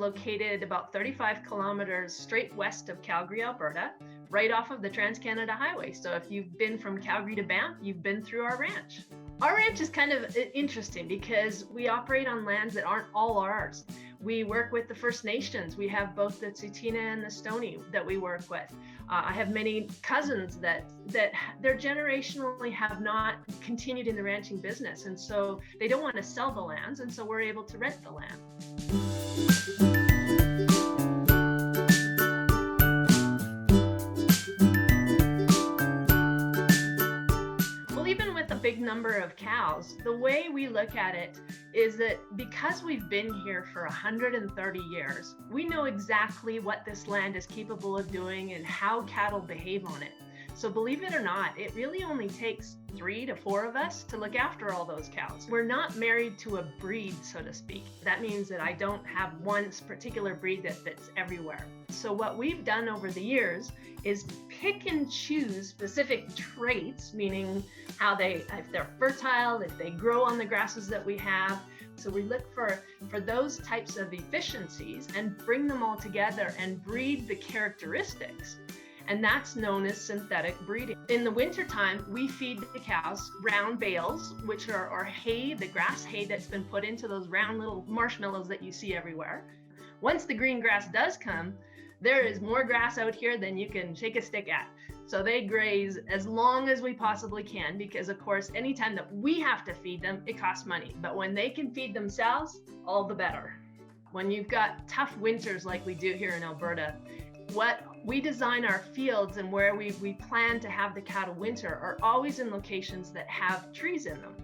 located about 35 kilometers straight west of Calgary, Alberta, right off of the Trans-Canada Highway. So if you've been from Calgary to Banff, you've been through our ranch. Our ranch is kind of interesting because we operate on lands that aren't all ours. We work with the First Nations. We have both the Tsuut'ina and the Stoney that we work with. I have many cousins that their generationally have not continued in the ranching business, and so they don't want to sell the lands, and so we're able to rent the land. Big number of cows, the way we look at it is that because we've been here for 130 years, we know exactly what this land is capable of doing and how cattle behave on it. So believe it or not, it really only takes 3 to 4 of us to look after all those cows. We're not married to a breed, so to speak. That means that I don't have one particular breed that fits everywhere. So what we've done over the years is pick and choose specific traits, meaning if they're fertile, if they grow on the grasses that we have. So we look for those types of efficiencies and bring them all together and breed the characteristics. And that's known as synthetic breeding. In the wintertime, we feed the cows round bales, which are hay, the grass hay that's been put into those round little marshmallows that you see everywhere. Once the green grass does come, there is more grass out here than you can shake a stick at. So they graze as long as we possibly can, because of course, anytime that we have to feed them, it costs money. But when they can feed themselves, all the better. When you've got tough winters like we do here in Alberta, what we design our fields and where we plan to have the cattle winter are always in locations that have trees in them.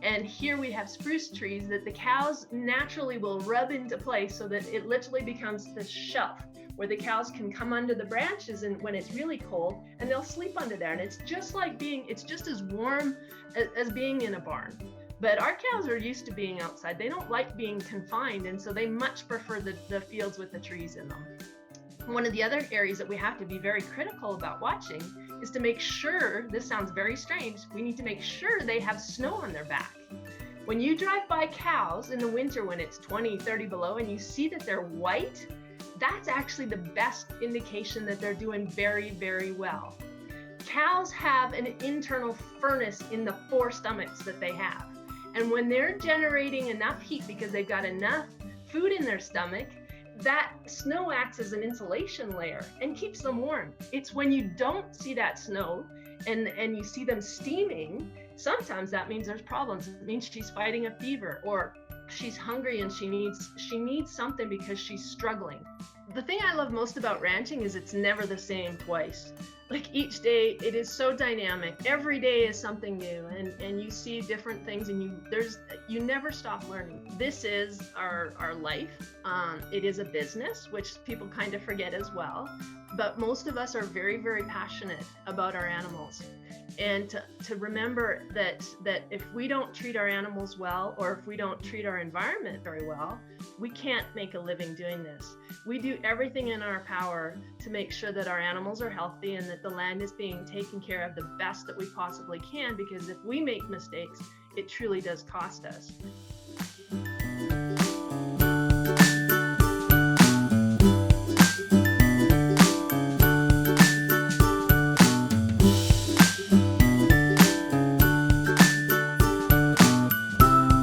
And here we have spruce trees that the cows naturally will rub into place so that it literally becomes this shelf where the cows can come under the branches and when it's really cold, and they'll sleep under there. And it's just as warm as being in a barn. But our cows are used to being outside. They don't like being confined, and so they much prefer the fields with the trees in them. One of the other areas that we have to be very critical about watching is to make sure, this sounds very strange, we need to make sure they have snow on their back. When you drive by cows in the winter when it's 20, 30 below and you see that they're white, that's actually the best indication that they're doing very, very well. Cows have an internal furnace in the 4 stomachs that they have. And when they're generating enough heat because they've got enough food in their stomach, that snow acts as an insulation layer and keeps them warm. It's when you don't see that snow and you see them steaming, sometimes that means there's problems. It means she's fighting a fever, or she's hungry and she needs something because she's struggling. The thing I love most about ranching is it's never the same twice. Like each day, it is so dynamic. Every day is something new, and you see different things, and you never stop learning. This is our life. It is a business, which people kind of forget as well. But most of us are very, very passionate about our animals. And to remember that if we don't treat our animals well, or if we don't treat our environment very well, we can't make a living doing this. We do everything in our power to make sure that our animals are healthy and that the land is being taken care of the best that we possibly can, because if we make mistakes, it truly does cost us.